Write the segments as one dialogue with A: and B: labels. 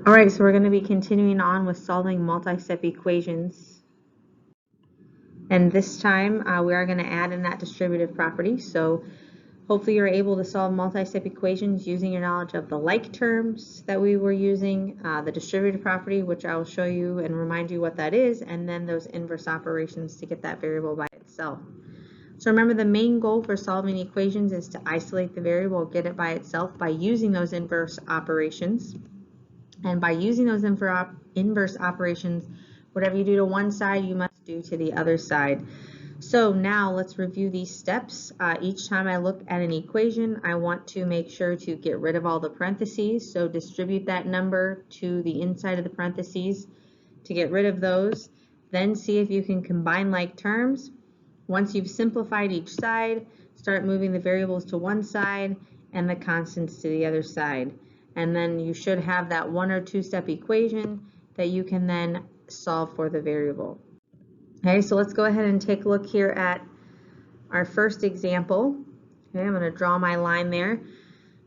A: All right, so we're going to be continuing on with solving multi-step equations. And this time we are going to add in that distributive property. So hopefully you're able to solve multi-step equations using your knowledge of the like terms that we were using, the distributive property, which I will show you and remind you what that is, and then those inverse operations to get that variable by itself. So remember, the main goal for solving equations is to isolate the variable, get it by itself by using those inverse operations. And by using those inverse operations, whatever you do to one side, you must do to the other side. So now let's review these steps. Each time I look at an equation, I want to make sure to get rid of all the parentheses. So distribute that number to the inside of the parentheses to get rid of those. Then see if you can combine like terms. Once you've simplified each side, start moving the variables to one side and the constants to the other side. And then you should have that 1 or 2 step equation that you can then solve for the variable. Okay, so let's go ahead and take a look here at our first example. Okay, I'm going to draw my line there.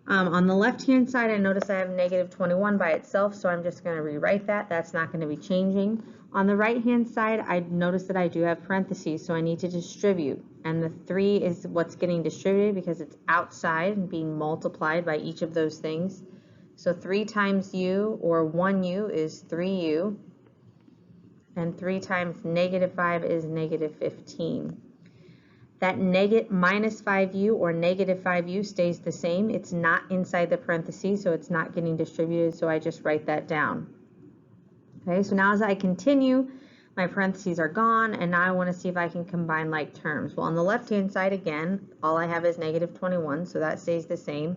A: On the left-hand side, I notice I have negative 21 by itself, so I'm just going to rewrite that. That's not going to be changing. On the right-hand side, I notice that I do have parentheses, so I need to distribute. And the 3 is what's getting distributed because it's outside and being multiplied by each of those things. So 3 times u, or 1u, is 3u. And 3 times negative 5 is negative 15. That minus 5u, or negative 5u, stays the same. It's not inside the parentheses, so it's not getting distributed, so I just write that down. Okay, so now as I continue, my parentheses are gone, and now I want to see if I can combine like terms. Well, on the left-hand side, again, all I have is negative 21, so that stays the same.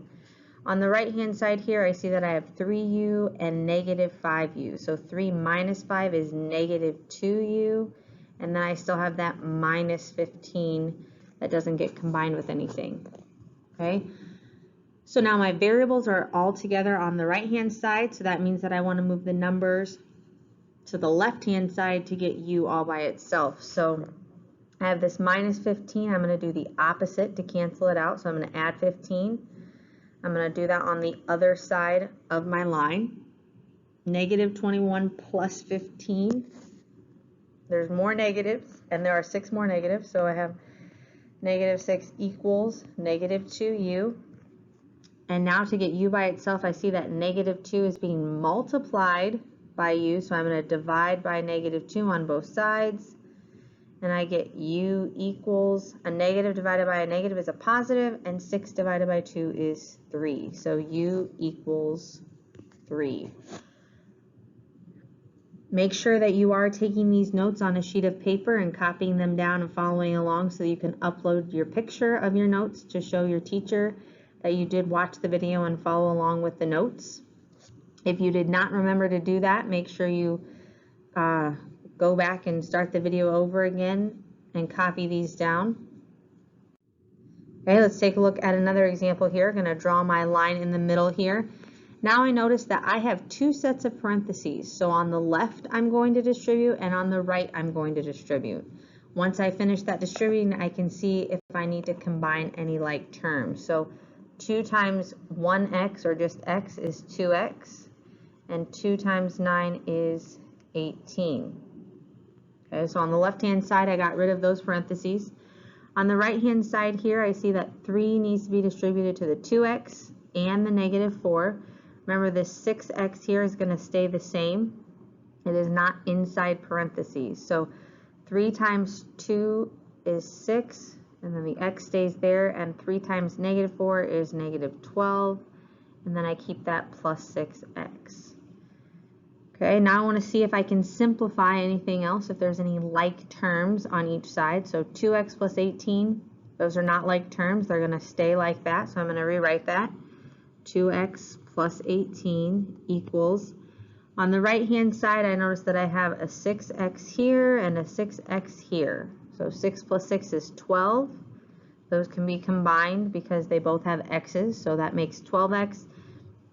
A: On the right-hand side here, I see that I have 3u and negative 5u. So 3 minus 5 is negative 2u, and then I still have that minus 15 that doesn't get combined with anything. Okay, so now my variables are all together on the right-hand side, so that means that I want to move the numbers to the left-hand side to get u all by itself. So I have this minus 15. I'm going to do the opposite to cancel it out, so I'm going to add 15. I'm going to do that on the other side of my line. Negative 21 plus 15. There's more negatives, and there are 6 more negatives, so I have negative 6 equals negative 2u. And now to get u by itself, I see that negative 2 is being multiplied by u, so I'm going to divide by negative 2 on both sides. And I get u equals, a negative divided by a negative is a positive, and 6 divided by 2 is 3. So u equals 3. Make sure that you are taking these notes on a sheet of paper and copying them down and following along so you can upload your picture of your notes to show your teacher that you did watch the video and follow along with the notes. If you did not remember to do that, make sure you go back and start the video over again and copy these down. Okay, let's take a look at another example here. I'm going to draw my line in the middle here. Now I notice that I have 2 sets of parentheses. So on the left I'm going to distribute, and on the right I'm going to distribute. Once I finish that distributing, I can see if I need to combine any like terms. So 2 times 1x, or just x, is 2x, and 2 times 9 is 18. Okay, so on the left-hand side, I got rid of those parentheses. On the right-hand side here, I see that 3 needs to be distributed to the 2x and the negative 4. Remember, this 6x here is going to stay the same. It is not inside parentheses. So 3 times 2 is 6, and then the x stays there, and 3 times negative 4 is negative 12, and then I keep that plus 6x. Okay, now I want to see if I can simplify anything else, if there's any like terms on each side. So 2x plus 18, those are not like terms. They're going to stay like that, so I'm going to rewrite that. 2x plus 18 equals, on the right-hand side, I notice that I have a 6x here and a 6x here. So 6 plus 6 is 12. Those can be combined because they both have x's, so that makes 12x.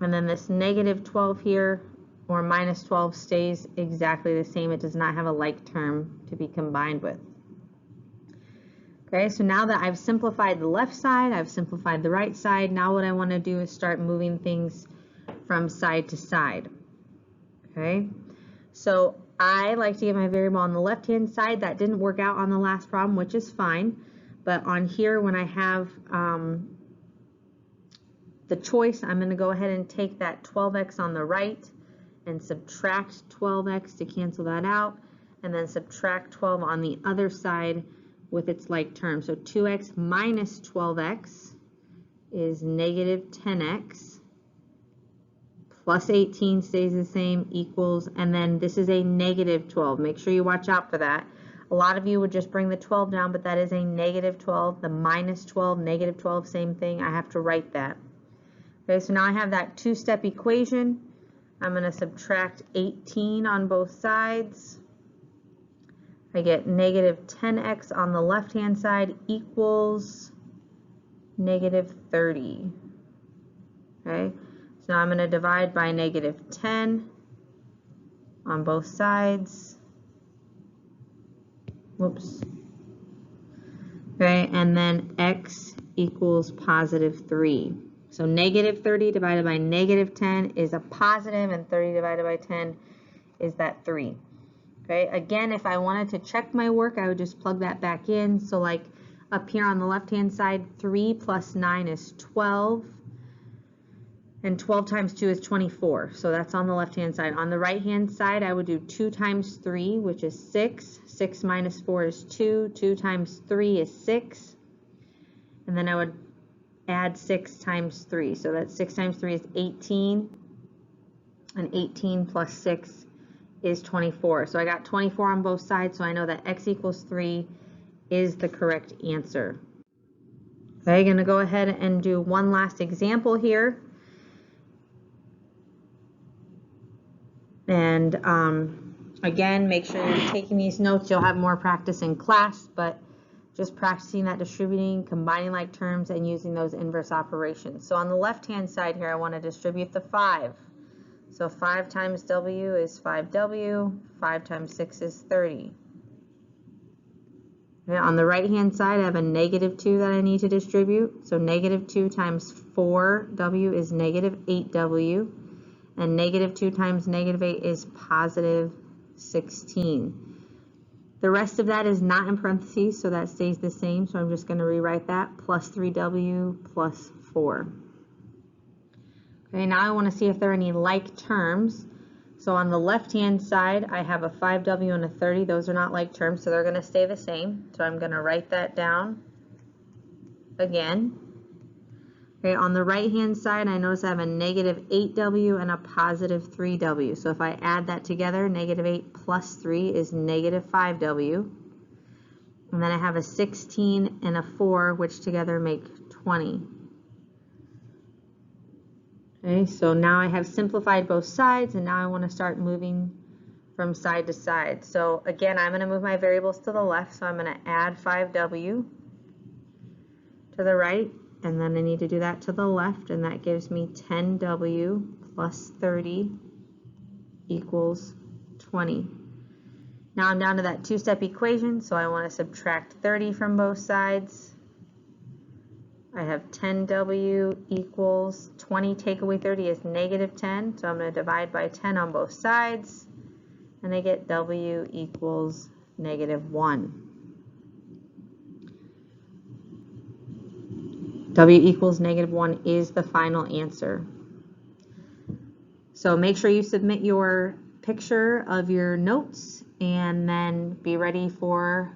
A: And then this negative 12 here, or minus 12, stays exactly the same. It does not have a like term to be combined with. Okay, so now that I've simplified the left side, I've simplified the right side, now what I want to do is start moving things from side to side. Okay, so I like to get my variable on the left-hand side. That didn't work out on the last problem, which is fine. But on here, when I have the choice, I'm going to go ahead and take that 12x on the right and subtract 12x to cancel that out, and then subtract 12 on the other side with its like term. So 2x minus 12x is negative 10x, plus 18 stays the same, equals, and then this is a negative 12. Make sure you watch out for that. A lot of you would just bring the 12 down, but that is a negative 12. The minus 12, negative 12, same thing. I have to write that. Okay, so now I have that two-step equation. I'm going to subtract 18 on both sides. I get negative 10x on the left-hand side equals negative 30. Okay, so now I'm going to divide by negative 10 on both sides. Whoops. Okay, and then x equals positive 3. So negative 30 divided by negative 10 is a positive, and 30 divided by 10 is that 3. Okay, again, if I wanted to check my work, I would just plug that back in. So like up here on the left-hand side, 3 plus 9 is 12, and 12 times 2 is 24. So that's on the left-hand side. On the right-hand side, I would do 2 times 3, which is 6. 6 minus 4 is 2. 2 times 3 is 6. And then I would add 6 times 3. So that's 6 times 3 is 18. And 18 plus 6 is 24. So I got 24 on both sides, so I know that x equals 3 is the correct answer. Okay, I'm going to go ahead and do one last example here. And again, make sure you're taking these notes. You'll have more practice in class, but just practicing that distributing, combining like terms, and using those inverse operations. So on the left-hand side here, I want to distribute the 5. So 5 times w is 5w, 5 times 6 is 30. Okay, on the right-hand side, I have a negative 2 that I need to distribute. So negative 2 times 4w is negative 8w, and negative 2 times negative 8 is positive 16. The rest of that is not in parentheses, so that stays the same. So I'm just going to rewrite that, plus 3w plus 4. Okay, now I want to see if there are any like terms. So on the left-hand side, I have a 5w and a 30. Those are not like terms, so they're going to stay the same. So I'm going to write that down again. Okay, on the right-hand side, I notice I have a negative 8w and a positive 3w. So if I add that together, negative 8 plus 3 is negative 5w. And then I have a 16 and a 4, which together make 20. Okay, so now I have simplified both sides, and now I want to start moving from side to side. So again, I'm going to move my variables to the left, so I'm going to add 5w to the right, and then I need to do that to the left, and that gives me 10w plus 30 equals 20. Now I'm down to that two-step equation, so I want to subtract 30 from both sides. I have 10w equals 20, take away 30 is negative 10, so I'm going to divide by 10 on both sides, and I get w equals negative 1. W equals negative 1 is the final answer. So make sure you submit your picture of your notes, and then be ready for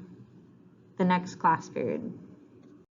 A: the next class period.